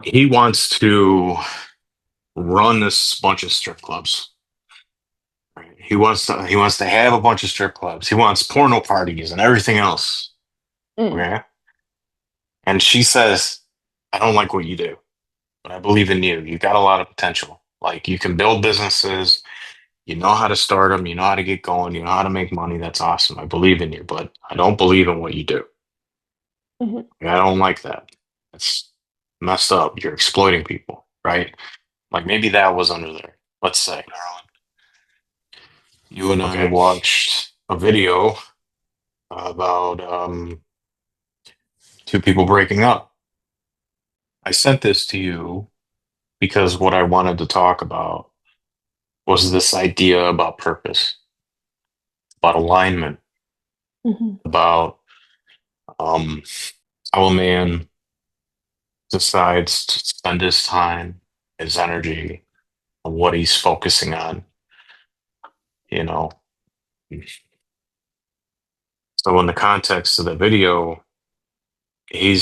He wants to run this bunch of strip clubs. Right? He wants to have a bunch of strip clubs. He wants porno parties and everything else. Mm. Okay. And she says, I don't like what you do, but I believe in you. You got a lot of potential. Like you can build businesses, you know how to start them, you know how to get going, you know how to make money. That's awesome. I believe in you, but I don't believe in what you do. Mhm. Like, I don't like that. That's messed up. You're exploiting people, right? Like maybe that was under there. Let's say, you and I Okay. watched a video about two people breaking up. I sent this to you because what I wanted to talk about was this idea about purpose, about alignment, Mhm. about um, how a man decides to spend his time, his energy, on what he's focusing on. You know, so in the context of the video, he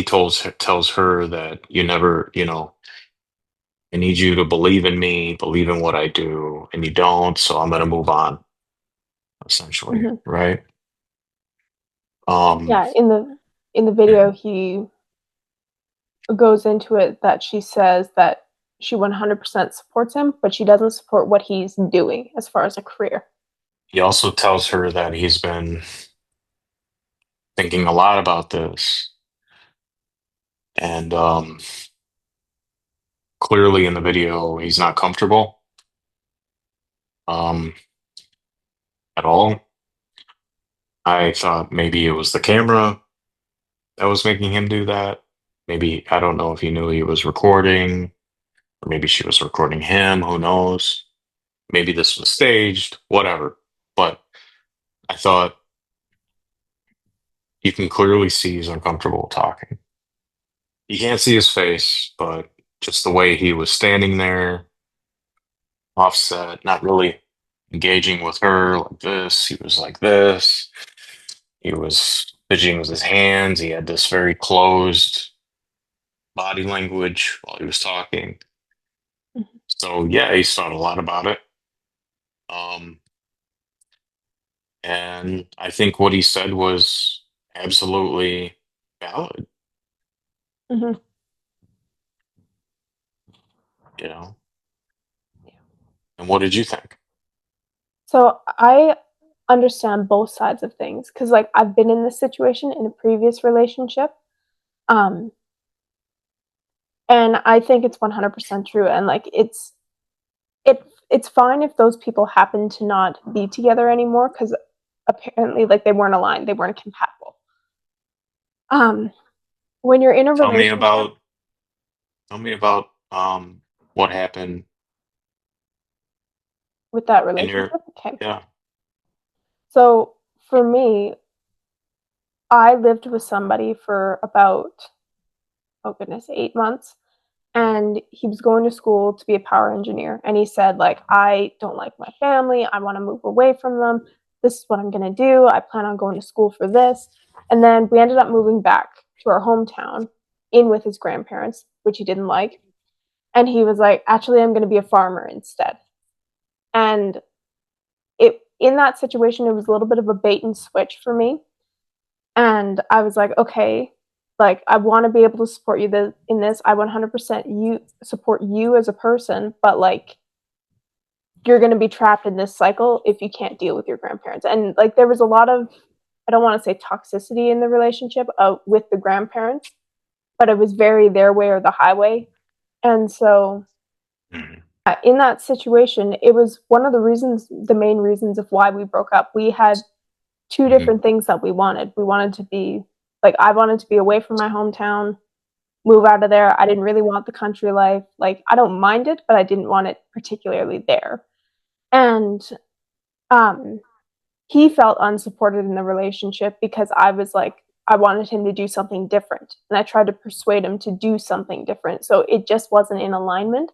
tells her that you never, I need you to believe in me, believe in what I do, and you don't, so I'm gonna move on, essentially, Mhm. right? Um, Yeah, in the video, he goes into it that she says that she 100% supports him, but she doesn't support what he's doing as far as a career. he also tells her that he's been thinking a lot about this, and clearly in the video, he's not comfortable um, at all. I thought maybe it was the camera that was making him do that. Maybe I don't know if he knew he was recording, or maybe she was recording him. Who knows? Maybe this was staged, whatever. But I thought you can clearly see he's uncomfortable talking. You can't see his face, but just the way he was standing there, offset, not really engaging with her like this. He was like this. He was fidgeting with his hands. He had this very closed body language while he was talking. Mhm. So yeah, he thought a lot about it. Um, and I think what he said was absolutely valid. Mhm. You know. And what did you think? So I understand both sides of things because, like, I've been in this situation in a previous relationship, um, and I think it's 100% true. And like, it's fine if those people happen to not be together anymore because apparently, like, they weren't aligned, they weren't compatible. Um, when you're in a Tell me relationship about tell me about what happened with that in your relationship, okay. yeah. So for me, I lived with somebody for about, oh goodness, 8 months. And he was going to school to be a power engineer. And he said, like, I don't like my family. I want to move away from them. This is what I'm going to do. I plan on going to school for this. And then we ended up moving back to our hometown in with his grandparents, which he didn't like. And he was like, actually, I'm going to be a farmer instead. And it in that situation, it was a little bit of a bait and switch for me. And I was like, okay, like I want to be able to support you in this. I 100% you support you as a person, but like you're going to be trapped in this cycle if you can't deal with your grandparents. And like there was a lot of, I don't want to say toxicity in the relationship with the grandparents, but it was very their way or the highway. And so Mhm. in that situation, it was one of the reasons, the main reasons of why we broke up. We had two Mhm. different things that we wanted. We wanted to be like, I wanted to be away from my hometown, move out of there. I didn't really want the country life. Like, I don't mind it, but I didn't want it particularly there. And um, he felt unsupported in the relationship because I was like, I wanted him to do something different. And I tried to persuade him to do something different. So it just wasn't in alignment.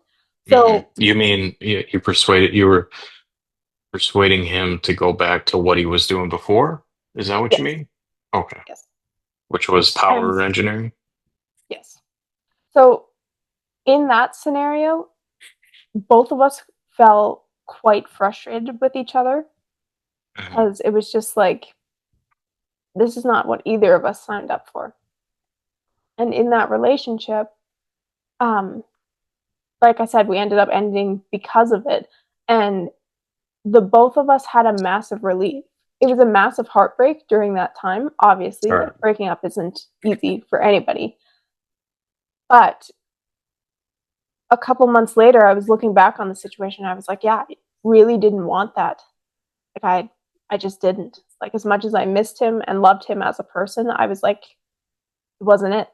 Mhm. So, You mean you were persuading him to go back to what he was doing before? Is that what you yes, mean? Okay. yes. Which was And power engineering? yes. So in that scenario, both of us felt quite frustrated with each other Mhm. because it was just like, this is not what either of us signed up for. And in that relationship, um, like I said, we ended up ending because of it. And the both of us had a massive relief. It was a massive heartbreak during that time. Obviously, Right. like breaking up isn't easy for anybody. But a couple months later, I was looking back on the situation. I was like, yeah, I really didn't want that. Like I just didn't. Like as much as I missed him and loved him as a person, I was like, it wasn't it.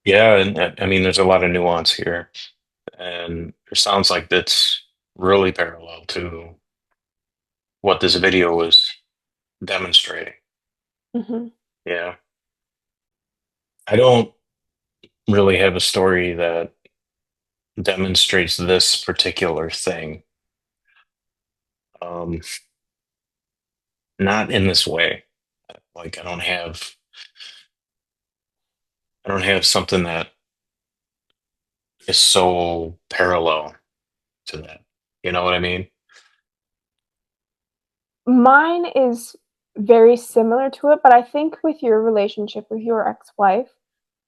Yeah, and I mean, there's a lot of nuance here, and it sounds like that's really parallel to what this video is demonstrating. Mm-hmm. Yeah, I don't really have a story that demonstrates this particular thing. Um, Not in this way. Like I don't have something that is so parallel to that. You know what I mean? Mine is very similar to it, but I think with your relationship with your ex-wife,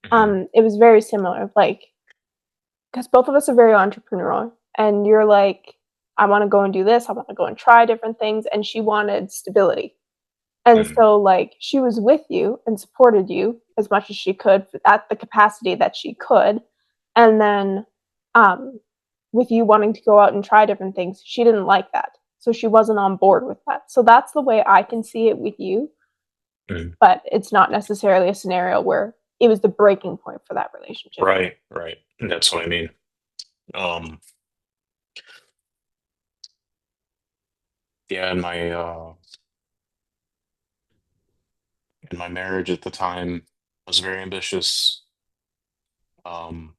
Mhm. it was very similar. Like, because both of us are very entrepreneurial, and you're like, I want to go and do this, I want to go and try different things, and she wanted stability. And Mhm. so, like, she was with you and supported you as much as she could at the capacity that she could. And then, um, with you wanting to go out and try different things, she didn't like that. So she wasn't on board with that. So that's the way I can see it with you. Mhm. But it's not necessarily a scenario where it was the breaking point for that relationship. Right, right. That's what I mean. Um, yeah, in my marriage at the time, I was very ambitious. Um,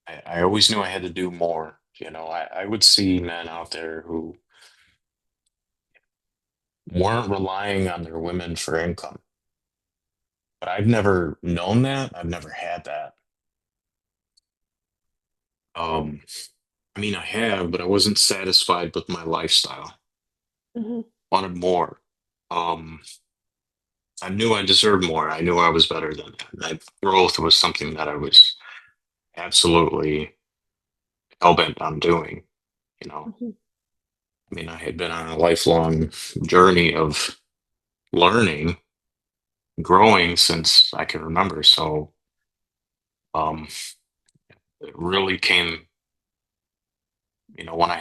I always knew I had to do more. You know, I would see men out there who weren't relying on their women for income. But I've never known that. I've never had that. Um, I mean, I have, but I wasn't satisfied with my lifestyle. Mm-hmm. Wanted more. Um, I knew I deserved more. I knew I was better than that. That growth was something that I was absolutely hell bent on doing. You know, Mm-hmm. I mean, I had been on a lifelong journey of learning, growing since I can remember. So, um, it really came, when when I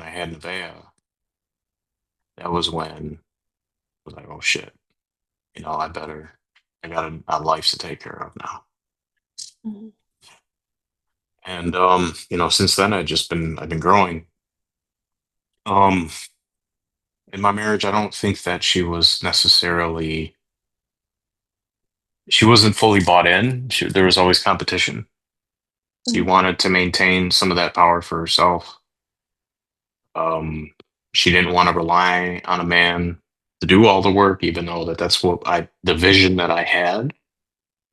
had Nevaeh, that was when I was like, oh shit, I got a life to take care of now. Mm-hmm. And since then I've been growing. Um, in my marriage, I don't think that she wasn't fully bought in. There was always competition. She Mm-hmm. wanted to maintain some of that power for herself. Um, she didn't want to rely on a man to do all the work, even though that's the vision that I had.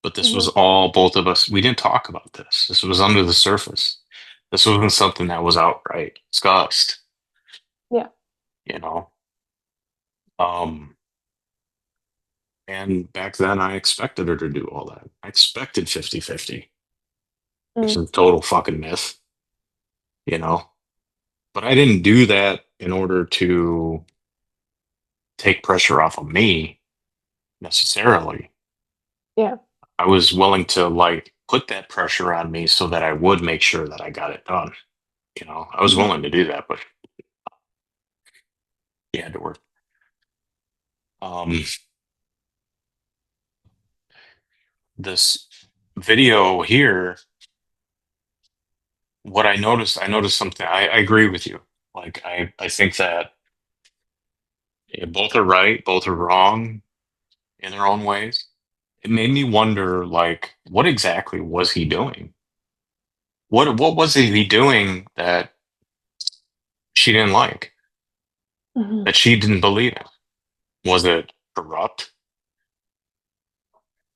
But this Mm-hmm. was all both of us. We didn't talk about this. This was under the surface. This wasn't something that was outright discussed, Yeah. you know. Um, and back then I expected her to do all that. I expected 50-50. It's Mm-hmm. a total fucking myth, you know. But I didn't do that in order to take pressure off of me necessarily. Yeah. I was willing to like put that pressure on me so that I would make sure that I got it done. I was Mm-hmm. willing to do that, but you had to work. Um, this video here, what I noticed something. I agree with you. Like I think that both are right, both are wrong in their own ways. It made me wonder, like, what exactly was he doing? What was he doing that she didn't like? Mhm. that she didn't believe in? Was it corrupt?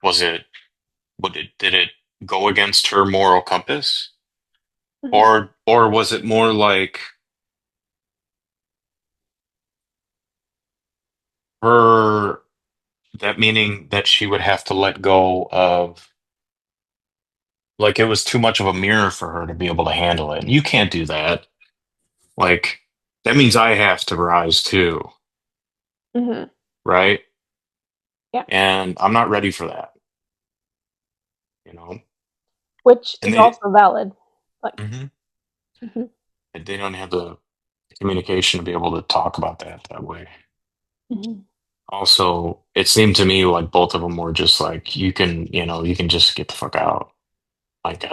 Was it, did it go against her moral compass? Mhm. Or was it more like her, that meaning that she would have to let go of, like it was too much of a mirror for her to be able to handle it. And you can't do that. Like that means I have to rise too, Mhm. right? Yeah. And I'm not ready for that, you know? Which And is also valid. Like, Mhm. mhm. And they don't have the communication to be able to talk about that way. Mhm. Also, it seemed to me like both of them were just like, you can just get the fuck out. Like,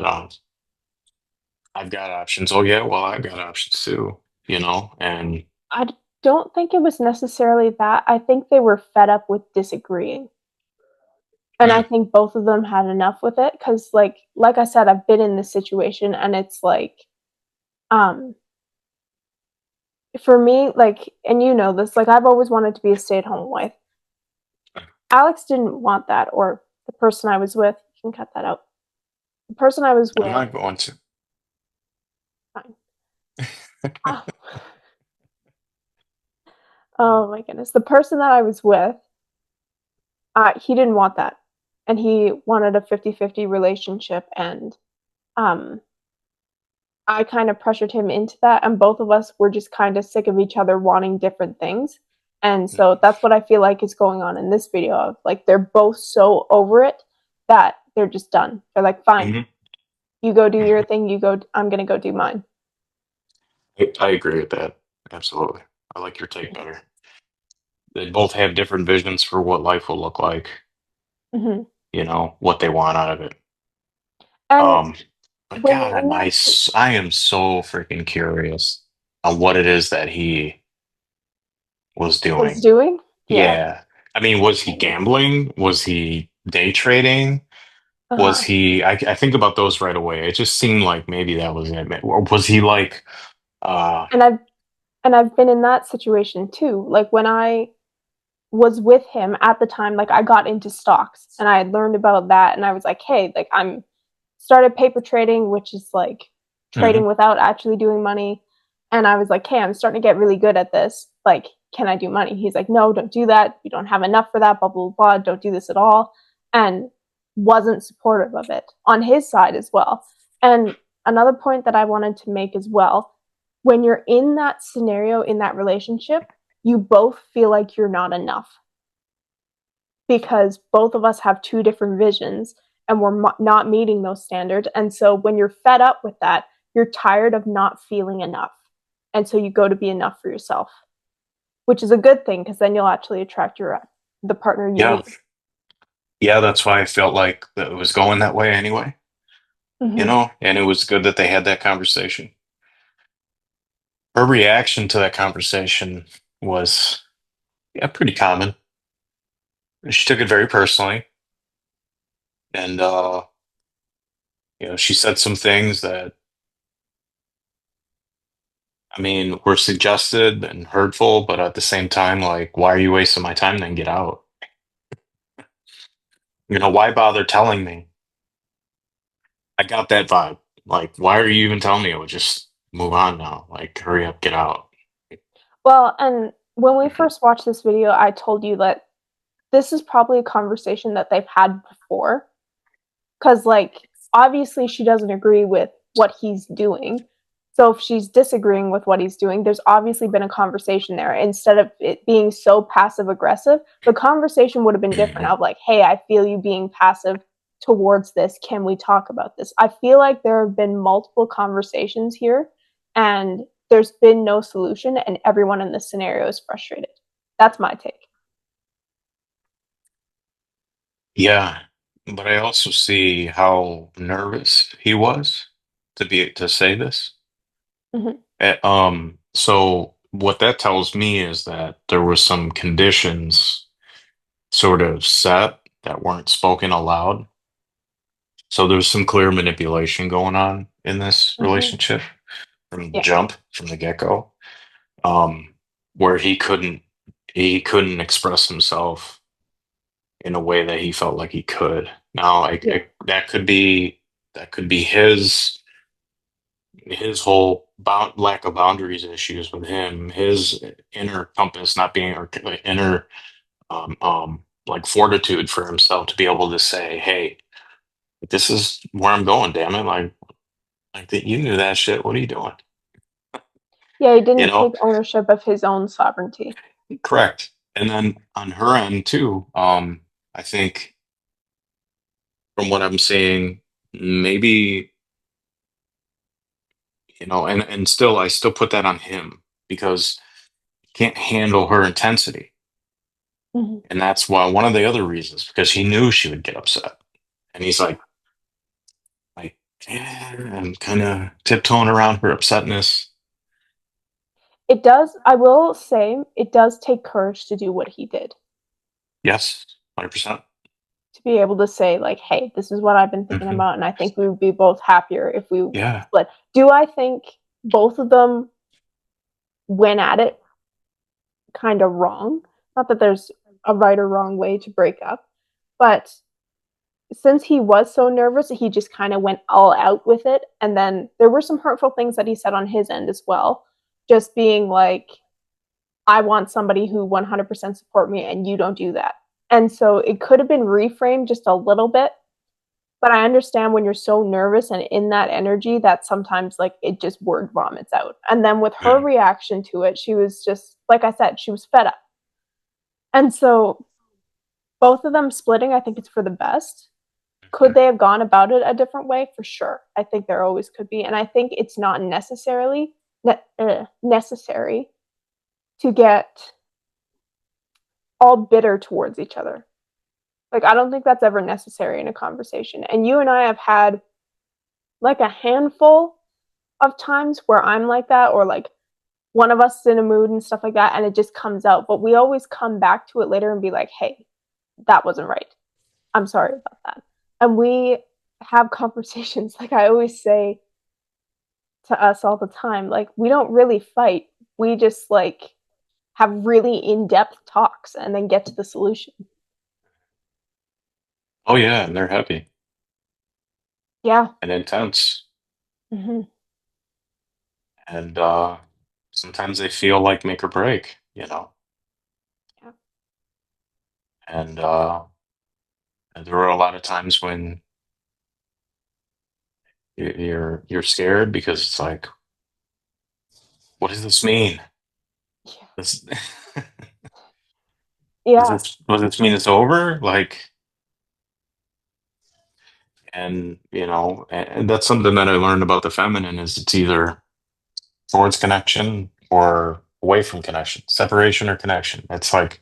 I've got options. Oh yeah, well, I've got options too, and I don't think it was necessarily that. I think they were fed up with disagreeing. And I Mm, think both of them had enough with it because, like I said, I've been in this situation and it's like, um, for me, like, and you know this, like, I've always wanted to be a stay-at-home wife. Alex didn't want that, or the person I was with, you can cut that out. The person I was I'm with, not going to. fine. Ah, oh my goodness. The person that I was with, he didn't want that. And he wanted a 50-50 relationship, and, um, I kind of pressured him into that, and both of us were just kind of sick of each other wanting different things. And so that's what I feel like is going on in this video of like they're both so over it that they're just done. They're like, fine, Hmm. you go do your Hmm. thing, you go, I'm gonna go do mine. I agree with that. Absolutely. I like your take better. They both have different visions for what life will look like, Hmm. what they want out of it. And Um, but when God, you're in that I am so freaking curious on what it is that he was was doing. doing, yeah, Yeah. I mean, was he gambling? Was he day trading? Was uh-huh. he, I think about those right away. It just seemed like maybe that was it. Or was he like, uh, And I've been in that situation too. Like when I was with him at the time, like I got into stocks and I had learned about that and I was like, hey, like I'm started paper trading, which is like mhm. trading without actually doing money. And I was like, hey, I'm starting to get really good at this. Like, can I do money? He's like, no, don't do that. You don't have enough for that, blah, blah, blah. Don't do this at all. And wasn't supportive of it on his side as well. And another point that I wanted to make as well, when you're in that scenario, in that relationship, you both feel like you're not enough because both of us have two different visions and we're not meeting those standards. And so when you're fed up with that, you're tired of not feeling enough. And so you go to be enough for yourself, which is a good thing because then you'll actually attract the partner you Yeah. need. Yeah, that's why I felt like that it was going that way anyway, Mm-hmm. and it was good that they had that conversation. Her reaction to that conversation was, yeah, pretty common. She took it very personally, and she said some things that, I mean, were suggested and hurtful, but at the same time, like, why are you wasting my time? Then get out. Why bother telling me? I got that vibe. Like, why are you even telling me? I would just move on now. Like, hurry up, get out. Well, and when we Mhm. first watched this video, I told you that this is probably a conversation that they've had before. Because, like, obviously she doesn't agree with what he's doing. So if she's disagreeing with what he's doing, there's obviously been a conversation there. Instead of it being so passive aggressive, the conversation would have been different. Of like, hey, I feel you being passive towards this. Can we talk about this? I feel like there have been multiple conversations here and there's been no solution, and everyone in this scenario is frustrated. That's my take. Yeah, but I also see how nervous he was to say this. Mm-hmm. So what that tells me is that there were some conditions sort of set that weren't spoken aloud. So there's some clear manipulation going on in this Mm-hmm. relationship from the Yeah. jump, from the get-go. Um, where he couldn't express himself in a way that he felt like he could. Now, Yeah. that could be his whole lack of boundaries issues with him, his inner compass not being, or inner like fortitude for himself to be able to say, "Hey, this is where I'm going. Damn it! Like that you knew that shit. What are you doing?" Yeah, he You didn't know, take ownership of his own sovereignty. correct. And then on her end too, I think from what I'm seeing, maybe and still I still put that on him because he can't handle her intensity. Mhm. And that's why one of the other reasons, because he knew she would get upset. And he's like, yeah, and kind of tiptoeing around her upsetness. It does, I will say, it does take courage to do what he did. Yes, 100%. To be able to say, like, hey, this is what I've been thinking Hmm. about, and I think we would be both happier if we Yeah. split. Do I think both of them went at it kind of wrong? Not that there's a right or wrong way to break up, but since he was so nervous, he just kind of went all out with it. And then there were some hurtful things that he said on his end as well. Just being like, I want somebody who 100% support me and you don't do that. And so it could have been reframed just a little bit, but I understand when you're so nervous and in that energy that sometimes like it just word vomits out. And then with her Mm. reaction to it, she was just like I said, she was fed up. And so both of them splitting, I think it's for the best. Could they have gone about it a different way? For sure. I think there always could be. And I think it's not necessary to get all bitter towards each other. Like, I don't think that's ever necessary in a conversation. And you and I have had like a handful of times where I'm like that, or like one of us is in a mood and stuff like that, and it just comes out. But we always come back to it later and be like, hey, that wasn't right. I'm sorry about that. And we have conversations, like I always say to us all the time, like, we don't really fight. We just like have really in depth talks and then get to the solution. Oh yeah, and they're heavy Yeah. and intense, Mm-hmm. and sometimes they feel like make or break. Yeah. And there were a lot of times when you're scared because it's like, what does this mean? Yeah. This, Yeah. does this mean it's over? Like, and that's something that I learned about the feminine is it's either towards connection or away from connection, separation or connection. It's like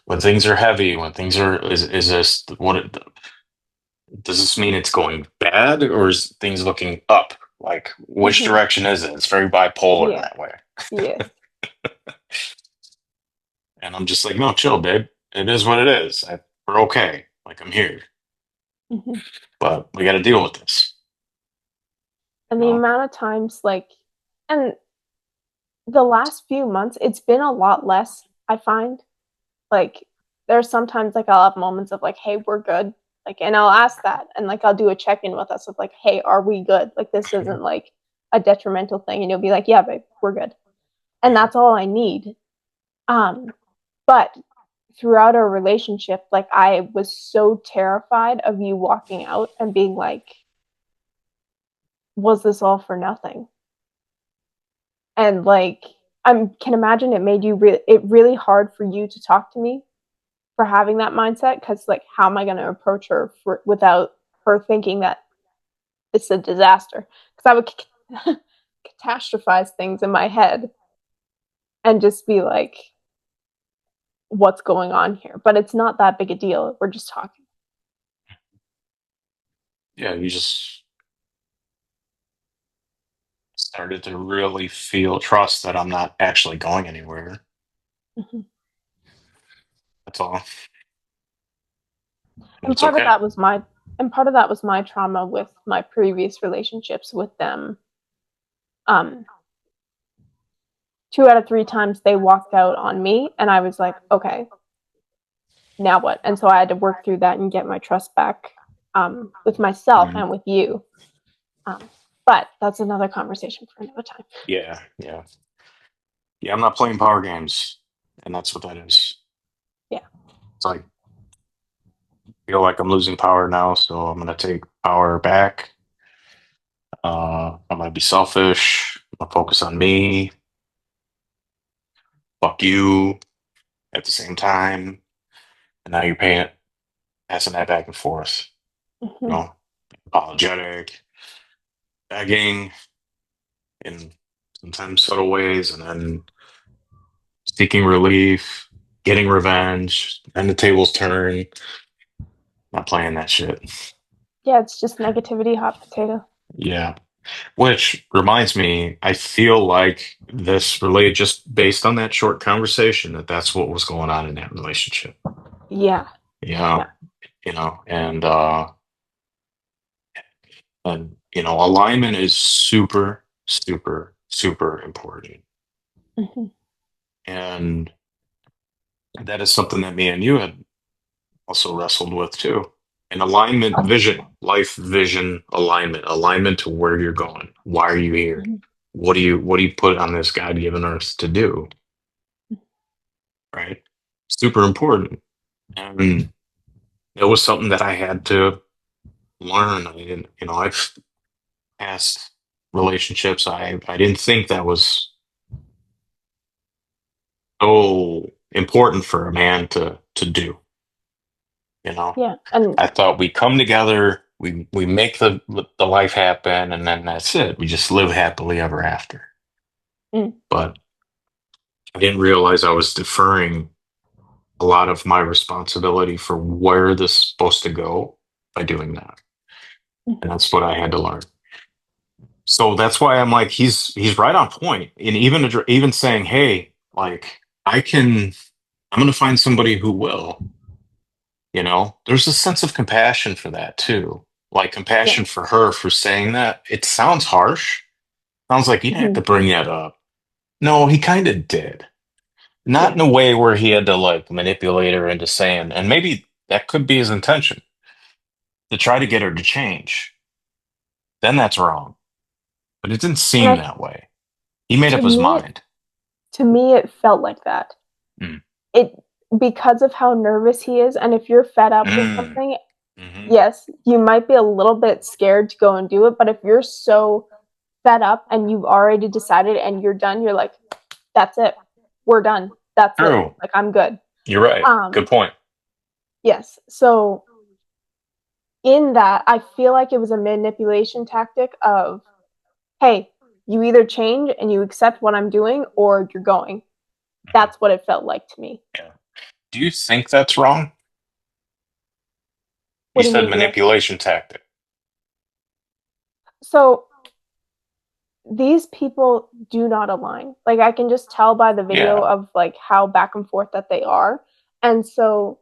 when things are heavy, when things are is this does this mean it's going bad or is things looking up? Like which Mm-hmm. direction is it? It's very bipolar Yeah. that way. Yeah. And I'm just like, no, chill, babe. It is what it is. We're okay. Like I'm here, Mm-hmm. but we got to deal with this. And You the know? amount of times, like, and the last few months, it's been a lot less, I find. Like, there's sometimes, like, I'll have moments of, like, hey, we're good. Like, and I'll ask that. And, like, I'll do a check in with us of, like, hey, are we good? Like, this isn't, like, a detrimental thing. And you'll be like, yeah, babe, we're good. And that's all I need. Um, but throughout our relationship, like, I was so terrified of you walking out and being like, was this all for nothing? And like I can imagine it made it really hard for you to talk to me for having that mindset because like how am I going to approach her without her thinking that it's a disaster? Because I would catastrophize things in my head and just be like, what's going on here? But it's not that big a deal. We're just talking. Yeah, you just started to really feel trust that I'm not actually going anywhere. Mm-hmm. That's all. And And it's okay. part of that was my trauma with my previous relationships with them. Um, 2 out of 3 times they walked out on me, and I was like, okay, now what? And so I had to work through that and get my trust back, with myself Mhm. and with you. Um, but that's another conversation for another time. Yeah, yeah, yeah. I'm not playing power games, and that's what that is. Yeah. It's like feel like I'm losing power now, so I'm gonna take power back. I'm gonna be selfish. I'm gonna focus on me. Fuck you at the same time, and now you're paying it, passing that back and forth. You Mm-hmm. know, apologetic, begging in sometimes subtle ways, and then seeking relief, getting revenge, and the tables turn. Not playing that shit. Yeah, it's just negativity, hot potato. Yeah. Which reminds me, I feel like this related just based on that short conversation that that's what was going on in that relationship. Yeah. Yeah, Yeah. and alignment is super, super, super important. Mm-hmm. And that is something that me and you had also wrestled with too. And alignment, vision, life vision, alignment to where you're going. Why are you here? Mm-hmm. What do you put on this God-given earth to do? Right? Super important. And it was something that I had to learn. I didn't, I've past relationships. I didn't think that was so important for a man to do. You know, Yeah. And I thought we come together, we make the life happen, and then that's it. We just live happily ever after. mm, But I didn't realize I was deferring a lot of my responsibility for where this is supposed to go by doing that, and mhm. that's what I had to learn. So that's why I'm like, he's right on point, and even saying, hey, like I'm going to find somebody who will. There's a sense of compassion for that too. Like Yeah. compassion for her for saying that. It sounds harsh. Sounds like you didn't have Mhm. to bring that up. No, he kind of did. Not Yeah. in a way where he had to like manipulate her into saying, and maybe that could be his intention to try to get her to change. Then that's wrong. But it didn't And seem I that way. He made to up his me mind. to me it felt like that. Mm. It because of how nervous he is, and if you're fed up with Mm. something, Hmm. yes, you might be a little bit scared to go and do it, but if you're so fed up and you've already decided and you're done, you're like, that's it. We're done. That's it. True. Like I'm good. You're right. Good Um point. yes. So in that, I feel like it was a manipulation tactic of, hey, you either change and you accept what I'm doing or you're going. Mhm. That's what it felt like to me. Yeah. Do you think that's wrong? You What do you said mean with? manipulation tactic. So these people do not align. Like I can just tell by the video Yeah. of like how back and forth that they are. And so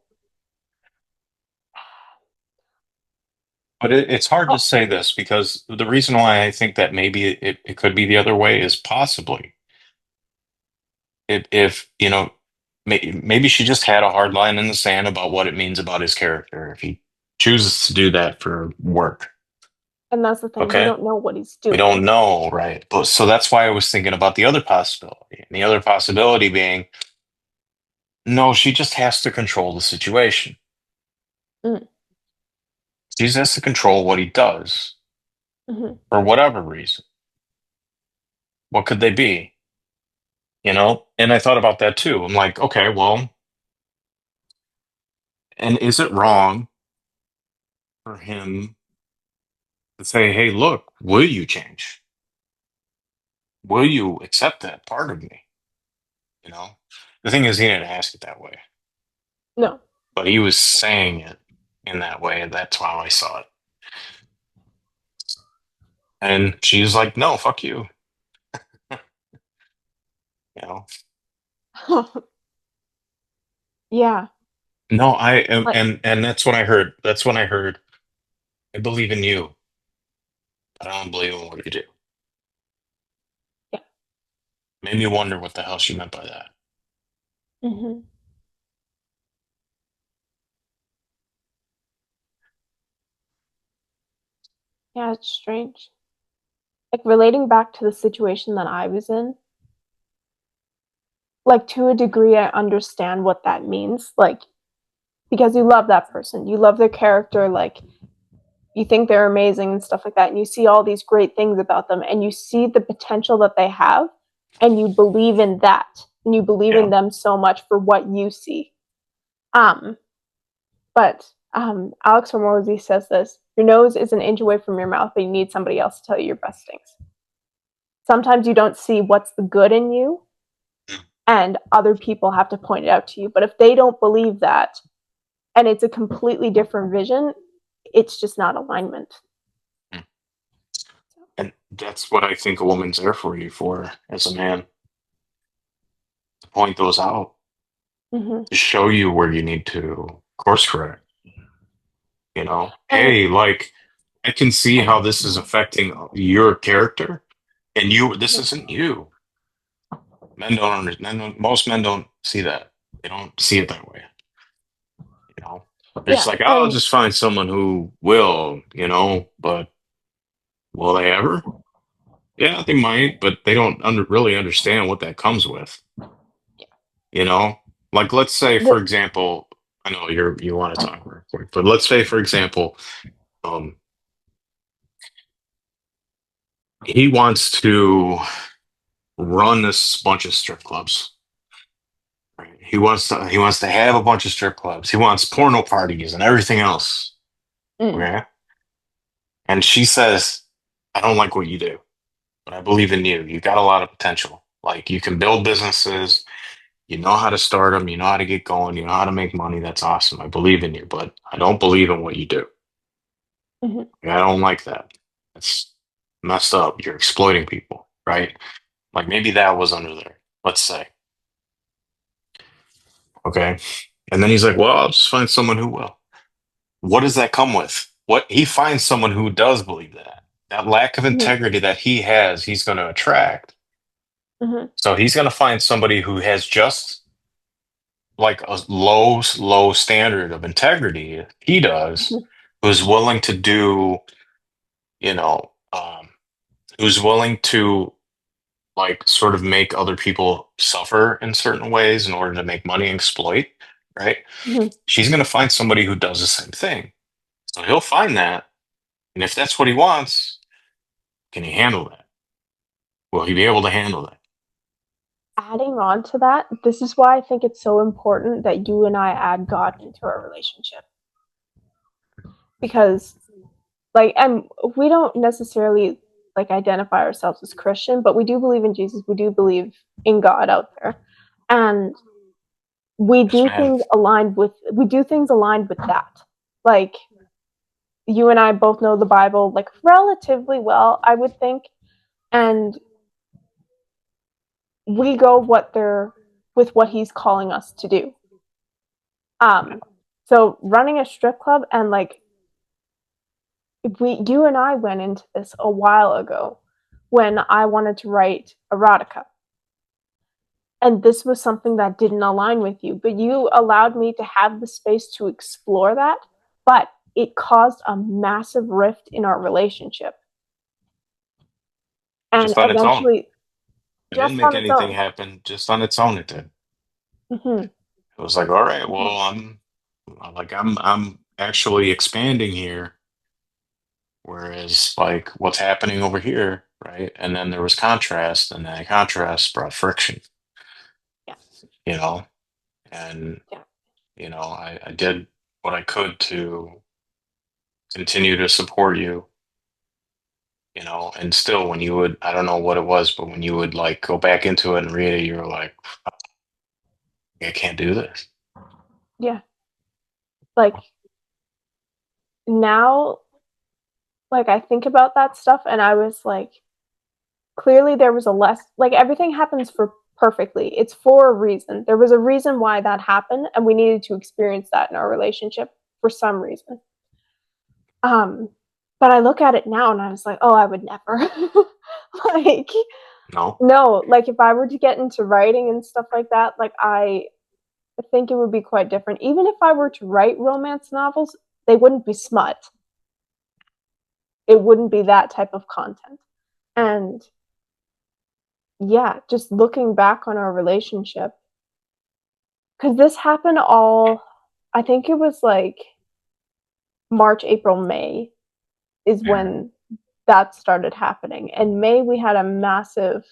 But it's hard to oh, say this because the reason why I think that maybe it could be the other way is possibly if maybe she just had a hard line in the sand about what it means about his character if he chooses to do that for work. and that's the thing. We Okay. don't know what he's We doing. don't know, right? But so that's why I was thinking about the other possibility. And the other possibility being, no, she just has to control the situation. Mm, She just has to control what he does mhm. for whatever reason. What could they be? And I thought about that too. I'm like, okay, well, and is it wrong for him to say, hey, look, will you change? Will you accept that part of me? You know, the thing is, he didn't ask it that way, No. but he was saying it in that way, and that's how I saw it. And she's like, no, fuck you. You know, Yeah. no, I am, Like and that's when I heard. That's when I heard. I believe in you, but I don't believe in what you do. yeah. Made me wonder what the hell she meant by that. Hmm. Yeah, it's strange. Like relating back to the situation that I was in, like to a degree, I understand what that means. Like, because you love that person, you love their character, like, you think they're amazing and stuff like that. And you see all these great things about them and you see the potential that they have and you believe in that and you believe Yeah. in them so much for what you see. Um, but Alex Hormozy says this: your nose is an inch away from your mouth, but you need somebody else to tell you your best things. Sometimes you don't see what's the good in you, and other people have to point it out to you. But if they don't believe that, and it's a completely different vision, it's just not alignment. And that's what I think a woman's there for you for as a man, to point those out, Mm-hmm. to show you where you need to course correct. You know, And hey, like I can see how this is affecting your character, and this isn't you. Men don't understand. Most men don't see that. They don't see it that way. You know, they're just yeah, like, oh, I'll and just find someone who will. You know, but will they ever? Yeah, they might, but they don't really understand what that comes with. You know, like let's say, for the, example, I know you want to talk real quick, but let's say, for example, um, he wants to run this bunch of strip clubs. Right? He wants to have a bunch of strip clubs. He wants porno parties and everything else. mm, Okay, and she says, "I don't like what you do, but I believe in you. You got a lot of potential. Like you can build businesses. You know how to start them. You know how to get going. You know how to make money. That's awesome. I believe in you, but I don't believe in what you do. mhm. I don't like that. That's messed up. You're exploiting people, right? Like maybe that was under there. Let's say, okay." And then he's like, "Well, I'll just find someone who will." What does that come with? What he finds someone who does believe that. That lack of Mhm, integrity that he has, he's going to attract. mhm, So he's going to find somebody who has just like a low standard of integrity. He does, mhm, who's willing to do, you know, who's willing to like sort of make other people suffer in certain ways in order to make money and exploit, right? mhm. She's going to find somebody who does the same thing. So he'll find that. And if that's what he wants, can he handle that? Will he be able to handle that? Adding on to that, this is why I think it's so important that you and I add God into our relationship. Because, like, and we don't necessarily like identify ourselves as Christian, but we do believe in Jesus. We do believe in God out there. And Yes, man. we do things aligned with that. Like, you and I both know the Bible like relatively well, I would think. And we go with what he's calling us to do. Um, so running a strip club and like you and I went into this a while ago when I wanted to write erotica. And this was something that didn't align with you, but you allowed me to have the space to explore that. But it caused a massive rift in our relationship. And Just on its own. eventually, It didn't just make on its anything own. happen. Just on its own, it did. Mm-hmm, It was like, all right, mm-hmm, well, I'm actually expanding here, whereas like what's happening over here, right? And then there was contrast, and that contrast brought friction, yeah, you know. And yeah. I did what I could to continue to support you, and still when you would, I don't know what it was, but when you would like go back into it and read it, you were like, I can't do this. Yeah. Like now, like I think about that stuff and I was like, clearly there was a less, like everything happens for perfectly. It's for a reason. There was a reason why that happened and we needed to experience that in our relationship for some reason. Um, but I look at it now and I was like, oh, I would never. like, No. No, like if I were to get into writing and stuff like that, like I think it would be quite different. Even if I were to write romance novels, they wouldn't be smut. It wouldn't be that type of content. And yeah, just looking back on our relationship, because this happened all, I think it was like March, April, May is Mhm. when that started happening. And May, we had a massive,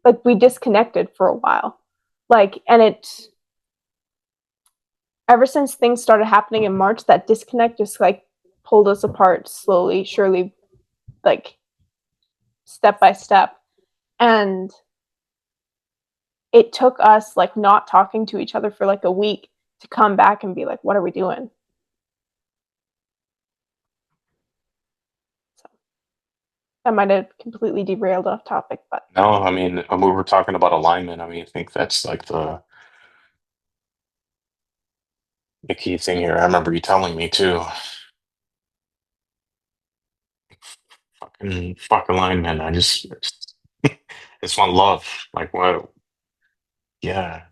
like, we disconnected for a while. Like, and it, ever since things started happening in March, that disconnect just like pulled us apart slowly, surely, like step by step. And it took us like not talking to each other for like a week to come back and be like, what are we doing? So that might have completely derailed off topic, but No, I mean, we were talking about alignment. I mean, I think that's like the key thing here. I remember you telling me too. Fuck alignment. It's one love. Like what? Yeah,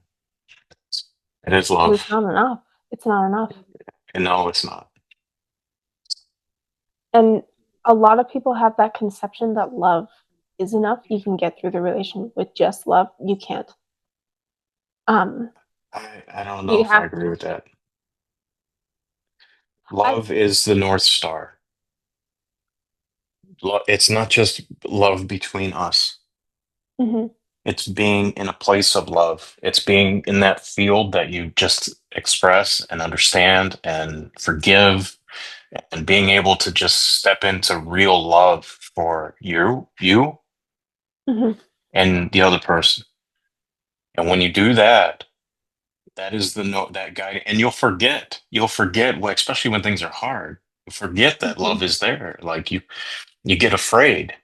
it is because it's love. not enough. It's not enough. And no, it's not. And a lot of people have that conception that love is enough. You can get through the relation with just love. You can't. Um, I don't know you if I have. agree with that. I. Love is the North Star. It's not just love between us. Mhm, It's being in a place of love. It's being in that field that you just express and understand and forgive and being able to just step into real love for you mhm, and the other person. And when you do that, that is the note that guide, and you'll forget, well, especially when things are hard, you forget that mhm, love is there. Like you get afraid,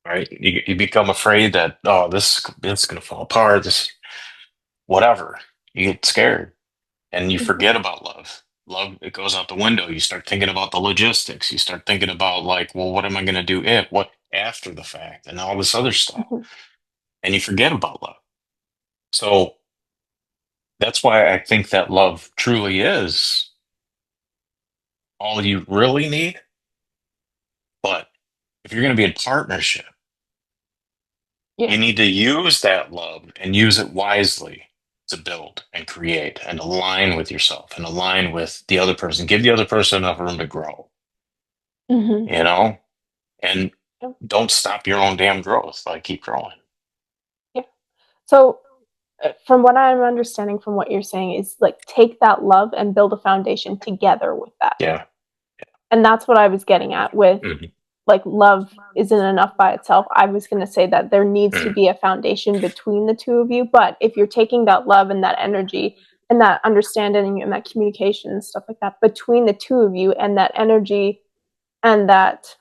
right? You become afraid that, oh, this is gonna fall apart, this whatever. You get scared and you mhm, forget about love. Love, it goes out the window. You start thinking about the logistics. You start thinking about like, well, what am I gonna do if what after the fact and all this other stuff. mhm. And you forget about love. So that's why I think that love truly is all you really need. But if you're going to be in partnership, you Yeah. need to use that love and use it wisely to build and create and align with yourself and align with the other person. Give the other person enough room to grow, Mhm. you know, and Yeah. don't stop your own damn growth. Like keep growing. Yeah. So, from what I'm understanding from what you're saying is like take that love and build a foundation together with that. Yeah. And that's what I was getting at with Hmm. like love isn't enough by itself. I was going to say that there needs to Hmm. be a foundation between the two of you, but if you're taking that love and that energy and that understanding and that communication and stuff like that between the two of you and that energy and that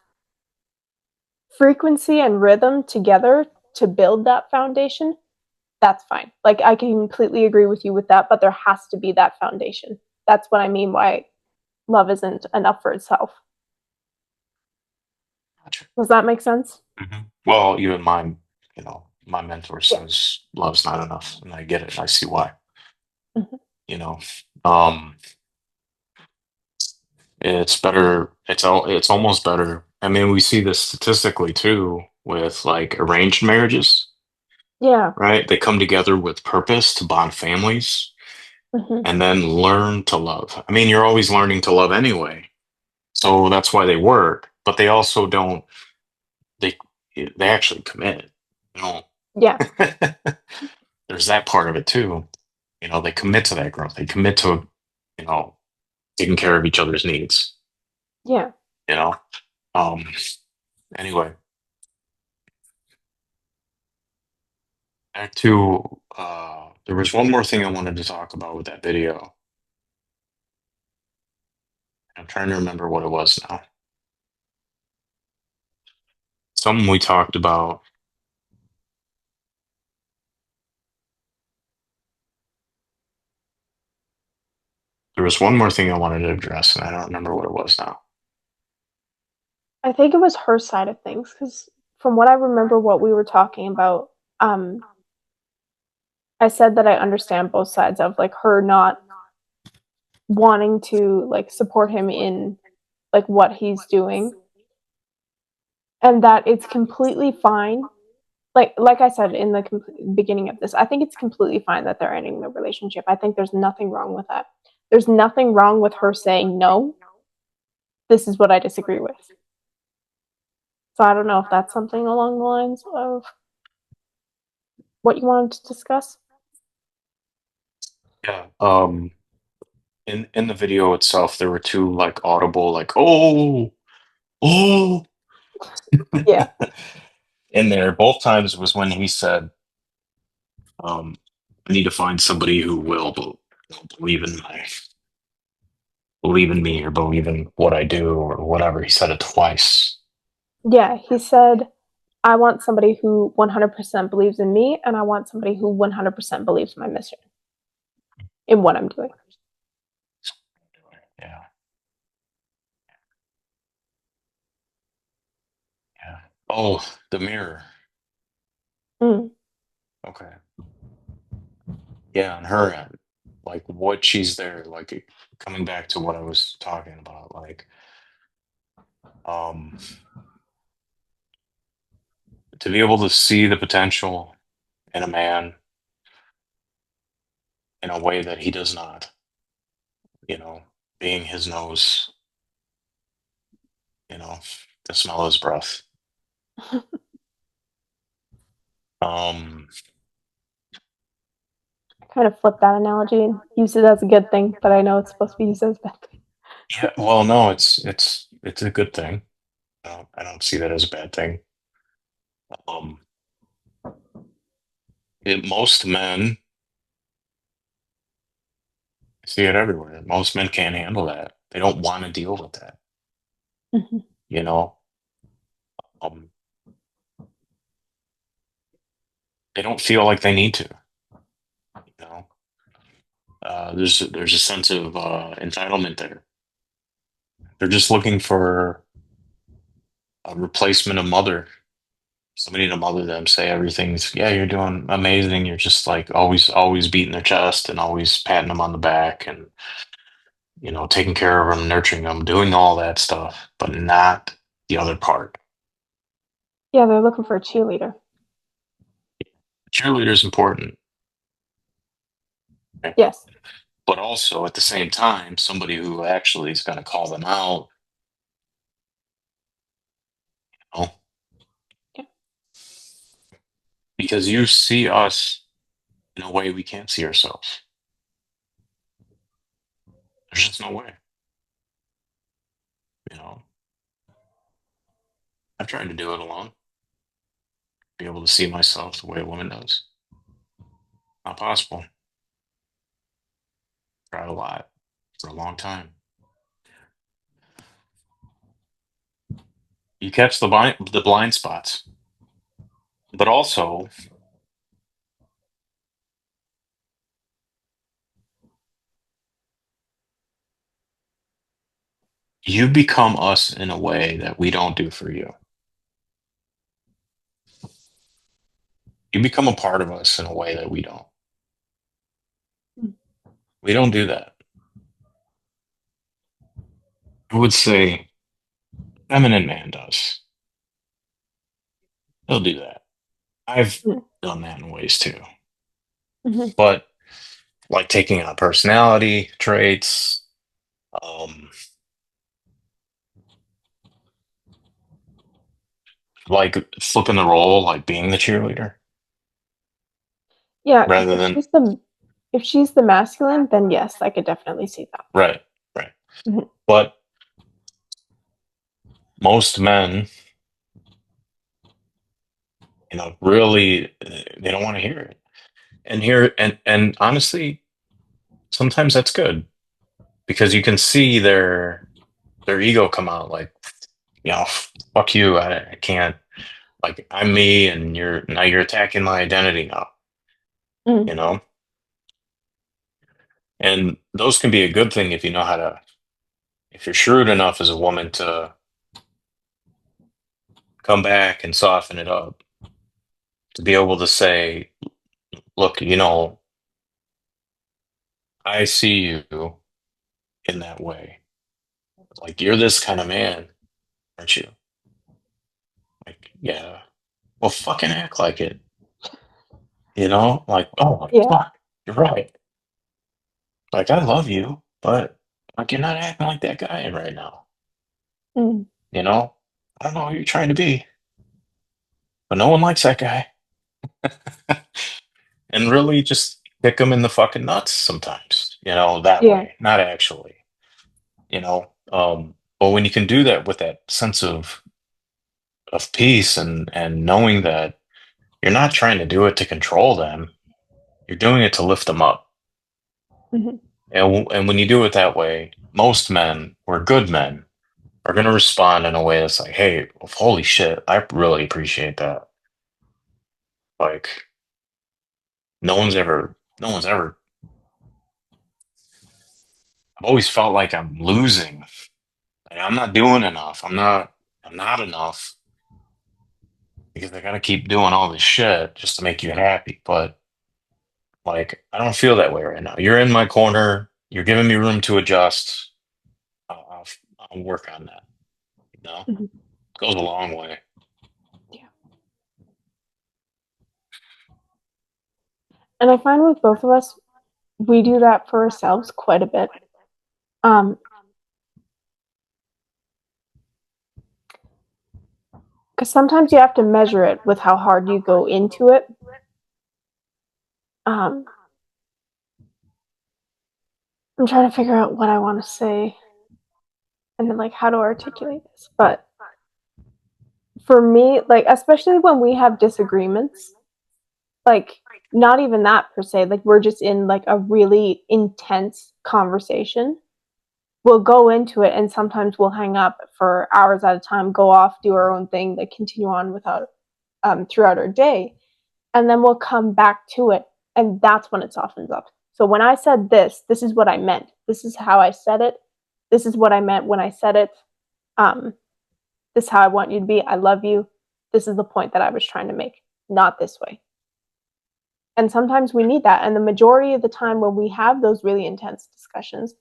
frequency and rhythm together to build that foundation, that's fine. Like I can completely agree with you with that, but there has to be that foundation. That's what I mean why love isn't enough for itself. Gotcha. Does that make sense? Well, even my mentor Yeah. says love's not enough, and I get it. I see why. Mhm. You know, um, it's better. It's almost better. I mean, we see this statistically too with like arranged marriages, Yeah. right? They come together with purpose to bond families Mhm. and then learn to love. I mean, you're always learning to love anyway. So that's why they work, but they also don't they they actually commit. You know, Yeah. there's that part of it too. You know, they commit to that growth. They commit to, you know, taking care of each other's needs, Yeah. you know. Um anyway, back to there was one more thing I wanted to talk about with that video. I'm trying to remember what it was now. Something we talked about. There was one more thing I wanted to address, and I don't remember what it was now. I think it was her side of things because from what I remember, what we were talking about, um, I said that I understand both sides of like her not wanting to like support him in like what he's doing, and that it's completely fine. Like I said in the beginning of this, I think it's completely fine that they're ending the relationship. I think there's nothing wrong with that. There's nothing wrong with her saying no. This is what I disagree with. So I don't know if that's something along the lines of what you wanted to discuss. Yeah. In the video itself, there were two like audible like oh Yeah. in there. Both times was when he said, "I need to find somebody who will believe in my believe in me or believe in what I do or whatever." He said it twice. Yeah, he said, I want somebody who 100% believes in me, and I want somebody who 100% believes my mission in what I'm doing. Yeah, yeah. Oh, the mirror. Mm, Okay. Yeah, on her end, like what she's there, like coming back to what I was talking about, like um to be able to see the potential in a man in a way that he does not, you know, being his nose, you know, to smell his breath. Um, kind of flip that analogy and use it as a good thing, but I know it's supposed to be used as a bad thing. yeah, well, no, it's a good thing. I don't see that as a bad thing. Um, most men see it everywhere. Most men can't handle that. They don't want to deal with that. Mhm. You know, um, they don't feel like they need to. You know, there's a sense of entitlement there. They're just looking for a replacement of mother, somebody to mother them, say everything's, yeah, you're doing amazing. You're just like always beating their chest and always patting them on the back and, taking care of them, nurturing them, doing all that stuff, but not the other part. Yeah, they're looking for a cheerleader. Cheerleader is important, okay? Yes. But also at the same time, somebody who actually is going to call them out, you know, Yeah. because you see us in a way we can't see ourselves. There's just no way, you know. I've tried to do it alone, be able to see myself the way a woman does. Not possible. Tried a lot for a long time. You catch the blind spots, but also you become us in a way that we don't do for you. You become a part of us in a way that we don't. Mm. We don't do that. I would say feminine man does. He'll do that. I've Mm. done that in ways too. Mhm. But like taking on personality traits, um, like flipping the role, like being the cheerleader Yeah, because rather than if she's the masculine, then yes, I could definitely see that. right, right. Mhm. But most men, really, they don't want to hear it. And honestly, sometimes that's good because you can see their ego come out like, fuck you, I can't, like, I'm me and you're attacking my identity now, Mm. you know? And those can be a good thing if you know how to, if you're shrewd enough as a woman to come back and soften it up, to be able to say, look, I see you in that way. Like, you're this kind of man, aren't you? Like, yeah. Well, fucking act like it. Like, oh my Yeah. fuck, you're right. Like, I love you, but like, you're not acting like that guy right now. Mm. You know, I don't know who you're trying to be, but no one likes that guy. And really just kick him in the fucking nuts sometimes, that Yeah. way, not actually, but when you can do that with that sense of peace and knowing that you're not trying to do it to control them, you're doing it to lift them up. Mhm. And when you do it that way, most men or good men are going to respond in a way that's like, hey, holy shit, I really appreciate that. Like, no one's ever, I've always felt like I'm losing. Like, I'm not doing enough. I'm not enough because I got to keep doing all this shit just to make you happy. But like, I don't feel that way right now. You're in my corner. You're giving me room to adjust. I'll, I'll work on that. Mhm. Goes a long way. Yeah. And I find with both of us, we do that for ourselves quite a bit. Um, because sometimes you have to measure it with how hard you go into it. Um, I'm trying to figure out what I want to say and then like how to articulate this. But for me, like especially when we have disagreements, like not even that per se, like we're just in like a really intense conversation. We'll go into it and sometimes we'll hang up for hours at a time, go off, do our own thing, like continue on without throughout our day. And then we'll come back to it. And that's when it softens up. So when I said this is what I meant. This is how I said it. This is what I meant when I said it. Um, this is how I want you to be. I love you. This is the point that I was trying to make, not this way. And sometimes we need that. And the majority of the time when we have those really intense discussions,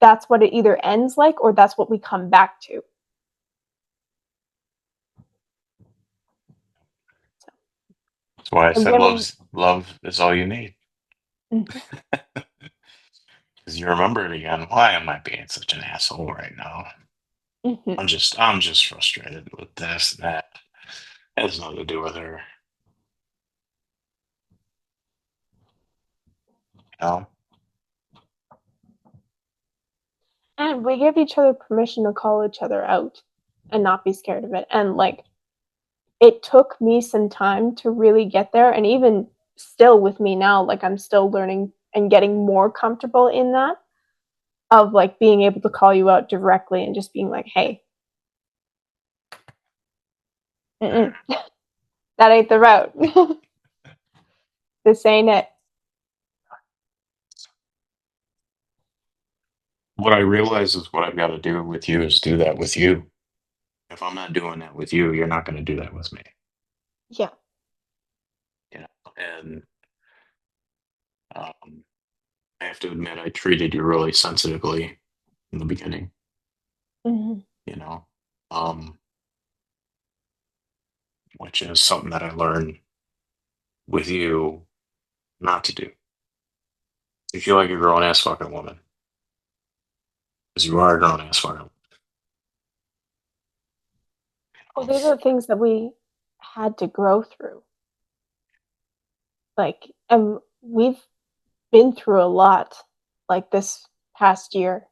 that's what it either ends like or that's what we come back to. So, That's why I and said women, love is all you need. mm-hmm, Because you remember it again. Why am I being such an asshole right now? mm-hmm, I'm just frustrated with this and that. It has nothing to do with her. You know? and we give each other permission to call each other out and not be scared of it. And like, it took me some time to really get there. And even still with me now, like, I'm still learning and getting more comfortable in that of like being able to call you out directly and just being like, hey, that ain't the route. This ain't it. What I realize is what I've got to do with you is do that with you. If I'm not doing that with you, you're not going to do that with me. Yeah. And um, I have to admit, I treated you really sensitively in the beginning. Mm-hmm. You know, um, which is something that I learned with you not to do. You feel like a grown ass fucking woman because you are a grown ass fucking Well, woman. these are things that we had to grow through. Like, and we've been through a lot like this past year.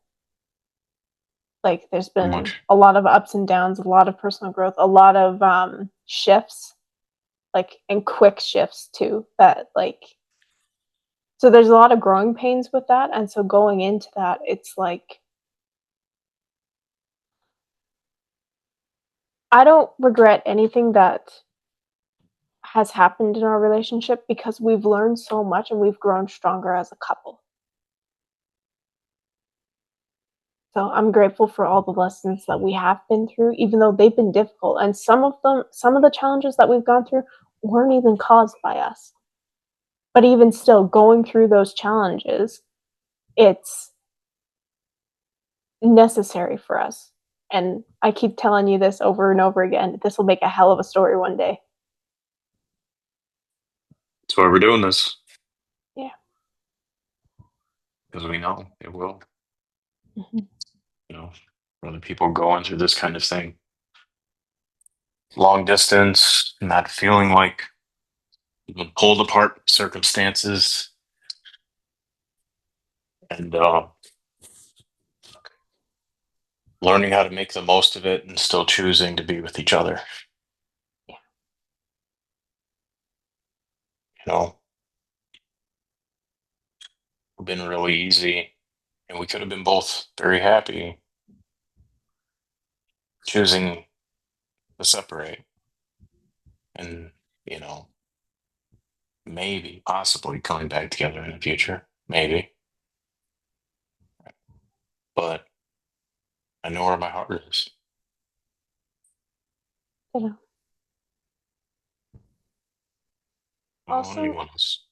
Like, there's been Much. a lot of ups and downs, a lot of personal growth, a lot of shifts, like, and quick shifts too. That, like, so there's a lot of growing pains with that. And so going into that, it's like, I don't regret anything that has happened in our relationship because we've learned so much and we've grown stronger as a couple. So I'm grateful for all the lessons that we have been through, even though they've been difficult. And some of the challenges that we've gone through weren't even caused by us. But even still, going through those challenges, it's necessary for us. And I keep telling you this over and over again. This will make a hell of a story one day. That's why we're doing this, Yeah. because we know it will. Mhm. You know, for other people going through this kind of thing, long distance, not feeling like you've been pulled apart circumstances, and learning how to make the most of it and still choosing to be with each other. Yeah. You know, it's been really easy, and we could have been both very happy choosing to separate, and you know, maybe possibly coming back together in the future, maybe. But I know where my heart is. You know. I don't want Also, anyone else.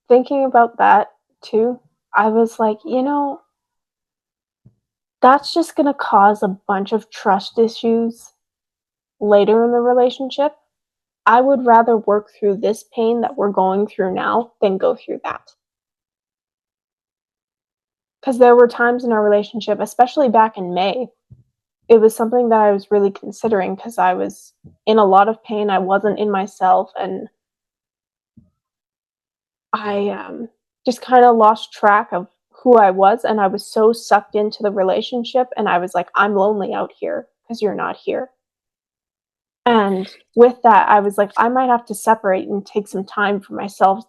thinking about that too, I was like, that's just going to cause a bunch of trust issues later in the relationship. I would rather work through this pain that we're going through now than go through that. Because there were times in our relationship, especially back in May, it was something that I was really considering because I was in a lot of pain. I wasn't in myself, and I just kind of lost track of who I was. And I was so sucked into the relationship, and I was like, I'm lonely out here because you're not here. And with that, I was like, I might have to separate and take some time for myself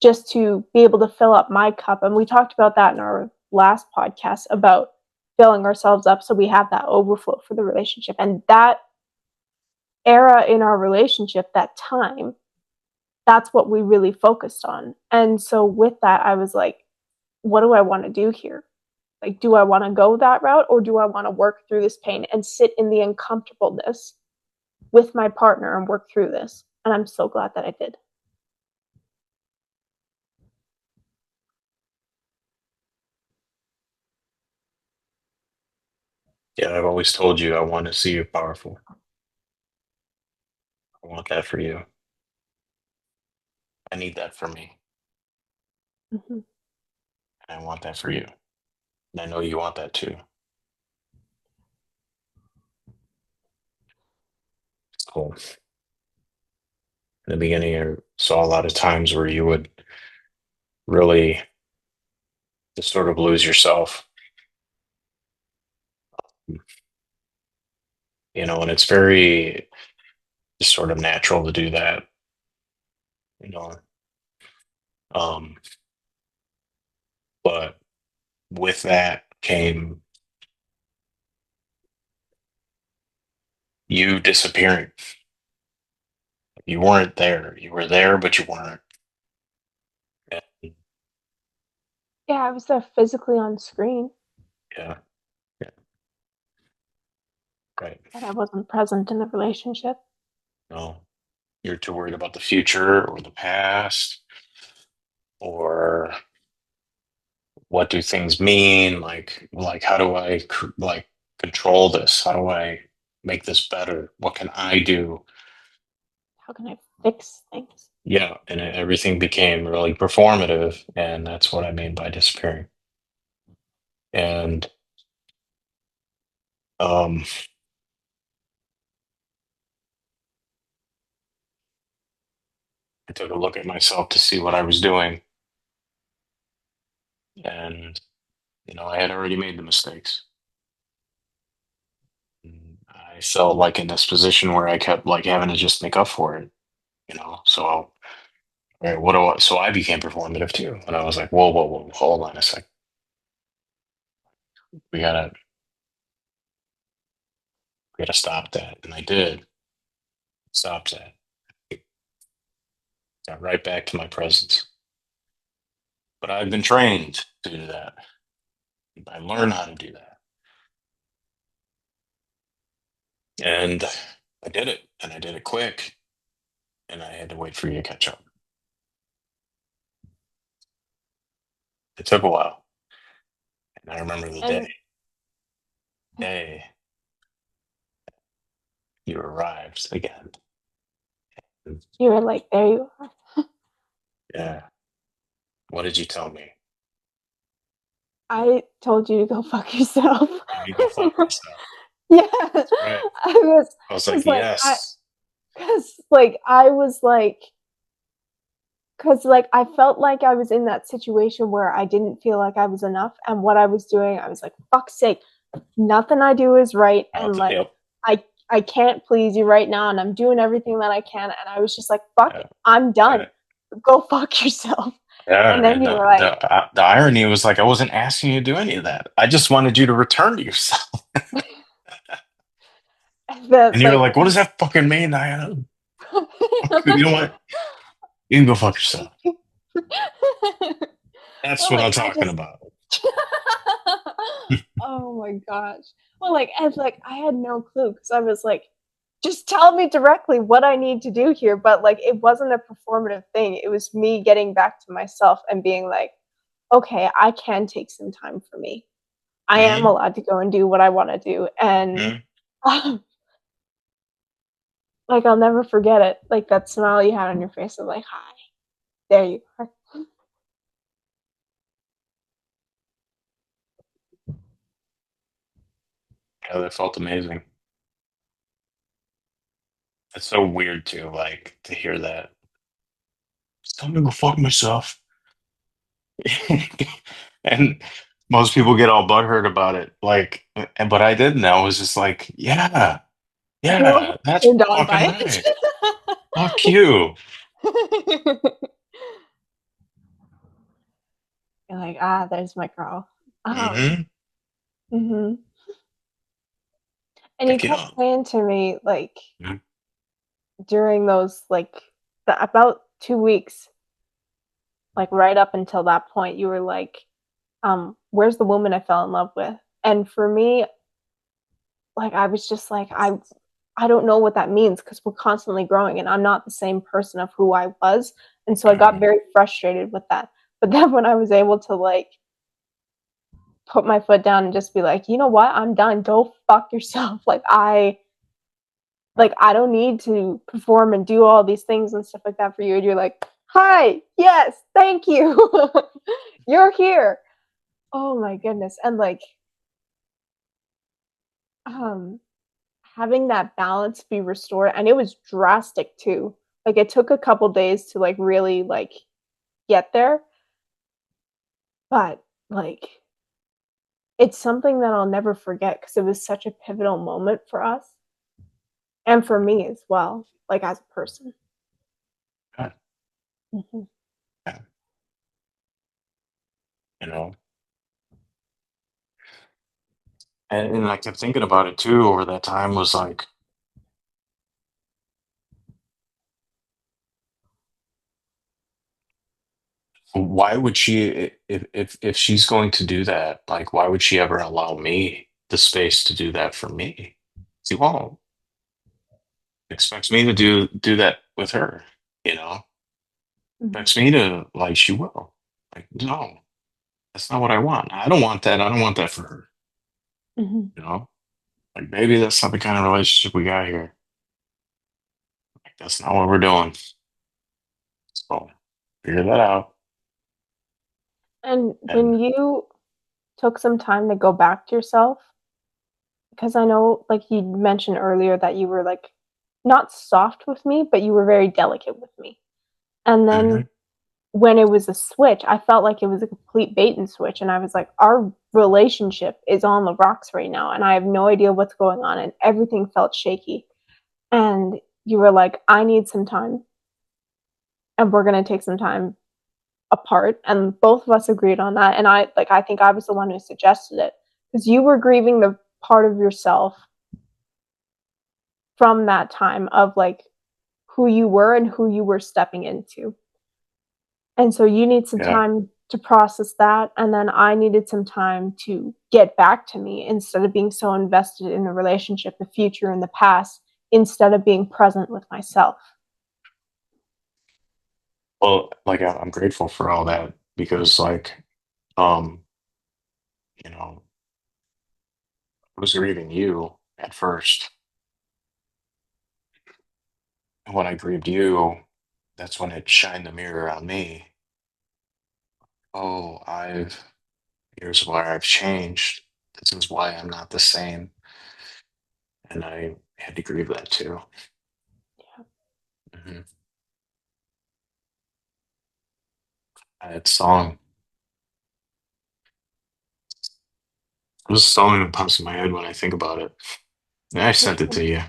just to be able to fill up my cup. And we talked about that in our last podcast about filling ourselves up so we have that overflow for the relationship. And that era in our relationship, that time, that's what we really focused on. And so with that, I was like, what do I want to do here? Like, do I want to go that route, or do I want to work through this pain and sit in the uncomfortableness with my partner and work through this? And I'm so glad that I did. Yeah, I've always told you I want to see you powerful. I want that for you. I need that for me. Mm-hmm. And I want that for you. And I know you want that too. It's cool. In the beginning, I saw a lot of times where you would really just sort of lose yourself, and it's very just sort of natural to do that, you know. Um, but with that came you disappearing. You weren't there. You were there, but you weren't. And, Yeah, I was there physically on screen, yeah, yeah, right. but I wasn't present in the relationship. No, you're too worried about the future or the past or what do things mean? Like how do I like control this? How do I make this better? What can I do? How can I fix things? Yeah, and everything became really performative, and that's what I mean by disappearing. And um, I took a look at myself to see what I was doing, and I had already made the mistakes. And I felt like in this position where I kept like having to just make up for it, So, right, what do I? So I became performative too, and I was like, whoa, whoa, whoa, hold on a sec. We gotta stop that, and I did stop that. Got right back to my presence. But I've been trained to do that. I learned how to do that. And I did it, and I did it quick, and I had to wait for you to catch up. It took a while. And I remember the And day you arrived again. you were like, there you are. Yeah. What did you tell me? I told you to go fuck yourself. You go fuck yourself. Yeah, That's right. I was, I was like, cause like yes. I was like, cause like I felt like I was in that situation where I didn't feel like I was enough, and what I was doing, I was like, fuck's sake, nothing I do is right, and like Yep. I can't please you right now, and I'm doing everything that I can, and I was just like, fuck Yeah. it, I'm done. Yeah. Go fuck yourself. Yeah. And then And you were like, the irony was like, I wasn't asking you to do any of that. I just wanted you to return to yourself. that And you were like like, what does that fucking mean, Diana? You know what? You can go fuck yourself. That's well, what like I'm I talking just about. oh my gosh. Well, like and like I had no clue because I was like, just tell me directly what I need to do here. But like it wasn't a performative thing. It was me getting back to myself and being like, okay, I can take some time for me. I am Hmm. allowed to go and do what I want to do. And Hmm. like I'll never forget it. Like that smile you had on your face of like, hi, there you are. Yeah, that felt amazing. It's so weird too, like to hear that. Just tell me to go fuck myself. And most people get all butthurt about it. Like, but I didn't. I was just like, yeah, You were yeah, that's turned on fucking by right. Fuck you. it. You're like, ah, there's my girl. Um, Hmm. mhm. And you Pick it kept up. saying to me, like, Mhm. during those, like, about 2 weeks, like, right up until that point, you were like, where's the woman I fell in love with? And for me, like, I was just like, I don't know what that means because we're constantly growing and I'm not the same person of who I was. And so I got Um, very frustrated with that. But then when I was able to, like, put my foot down and just be like, you know what? I'm done. Go fuck yourself. Like I don't need to perform and do all these things and stuff like that for you. And you're like, hi, yes, thank you. You're here. Oh my goodness. And like um having that balance be restored and it was drastic too. Like it took a couple days to like really like get there, but like it's something that I'll never forget because it was such a pivotal moment for us and for me as well, like as a person. God, Mhm. yeah, you know, and I kept thinking about it too over that time. Was like, why would she, if she's going to do that, like, why would she ever allow me the space to do that for me? She won't. Expects me to do that with her, you know? Mhm. Expects me to, like, she will. Like, no, that's not what I want. I don't want that. I don't want that for her, Mhm. you know? Like, baby, that's not the kind of relationship we got here. Like, that's not what we're doing. So figure that out. And when And you took some time to go back to yourself, because I know, like you mentioned earlier, that you were like not soft with me, but you were very delicate with me. And then mhm, when it was a switch, I felt like it was a complete bait and switch. And I was like, our relationship is on the rocks right now. And I have no idea what's going on. And everything felt shaky. And you were like, I need some time. And we're going to take some time apart. And both of us agreed on that. And I think I was the one who suggested it because you were grieving the part of yourself from that time of like who you were and who you were stepping into. And so you need some yeah, time to process that, and then I needed some time to get back to me instead of being so invested in the relationship, the future, and the past, instead of being present with myself. Well, like I'm grateful for all that because, like, um, you know, I was grieving you at first. And when I grieved you, that's when it shined the mirror on me. Oh, here's where I've changed. This is why I'm not the same. And I had to grieve that too. Hmm. That song, there's a song that pops in my head when I think about it. And I sent Which it one? to you.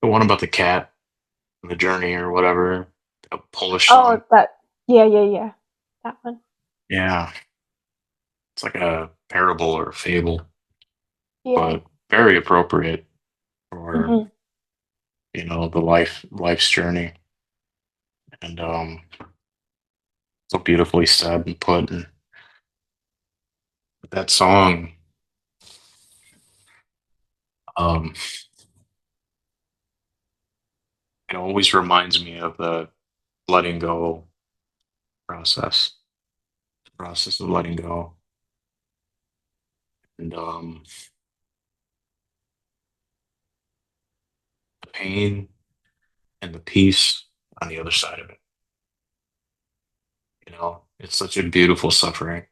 The one about the cat and the journey or whatever. A Polish Oh, song. that. Yeah, yeah, yeah. That one. Yeah. It's like a parable or a fable, Yeah. but very appropriate for, Mhm. the life's journey. And so beautifully said and put. And that song, um, it always reminds me of the letting go process, the process of letting go. And the pain and the peace on the other side of it. It's such a beautiful suffering.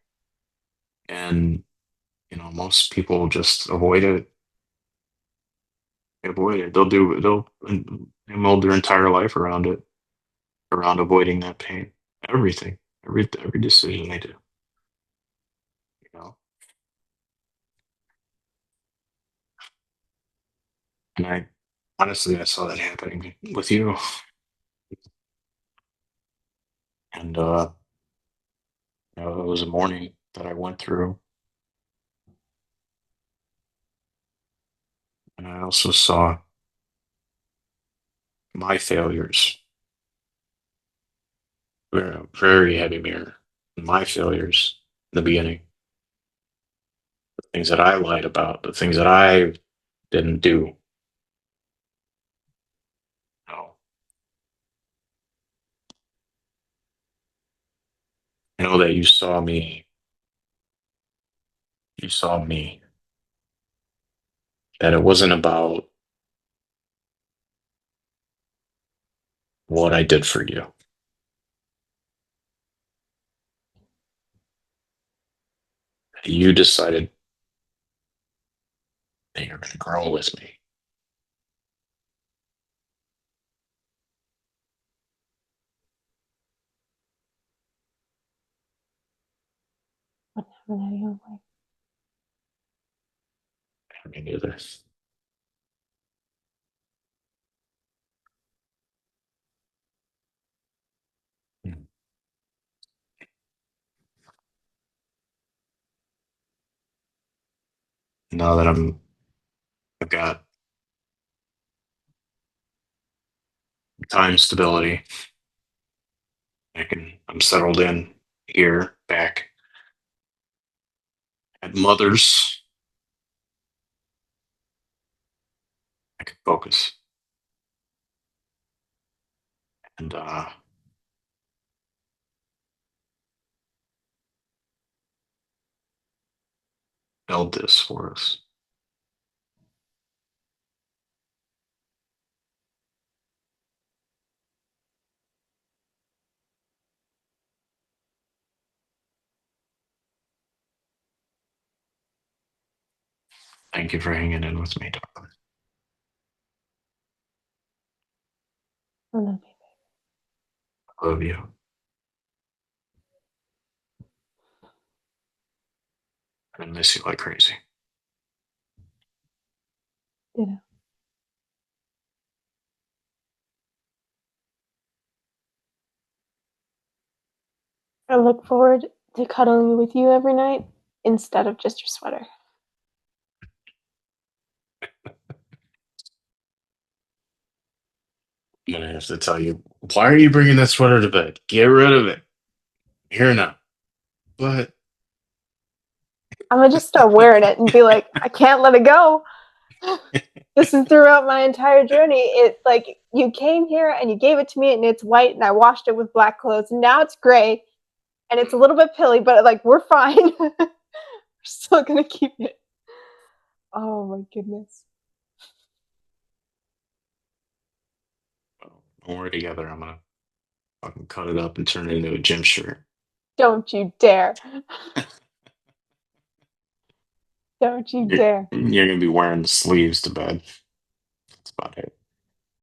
And, most people just avoid it. They avoid it. They mold their entire life around it, around avoiding that pain. Everything, every decision they do, you know. And I saw that happening with you. And it was a morning that I went through, and I also saw my failures. Very, very heavy mirror. My failures in the beginning, the things that I lied about, the things that I didn't do. No, I know that you saw me. You saw me. That it wasn't about what I did for you. You decided that you're going to grow with me. Wouldn't have it any other way. I mean, either. Now that I've got time stability, I'm settled in here, back at mother's. I can focus and build this for us. Thank you for hanging in with me, darling. I love you. I love you. I miss you like crazy. Ditto. I look forward to cuddling with you every night instead of just your sweater. I'm gonna have to tell you, why are you bringing that sweater to bed? Get rid of it. Here now. But I'm gonna just start wearing it and be like, I can't let it go. This is throughout my entire journey. It like you came here and you gave it to me and it's white and I washed it with black clothes and now it's gray and it's a little bit pilly, but like we're fine. We're still gonna keep it. Oh my goodness. when we're together, I'm gonna fucking cut it up and turn it into a gym shirt. Don't you dare. Don't you You're, dare. you're gonna be wearing the sleeves to bed. That's about it.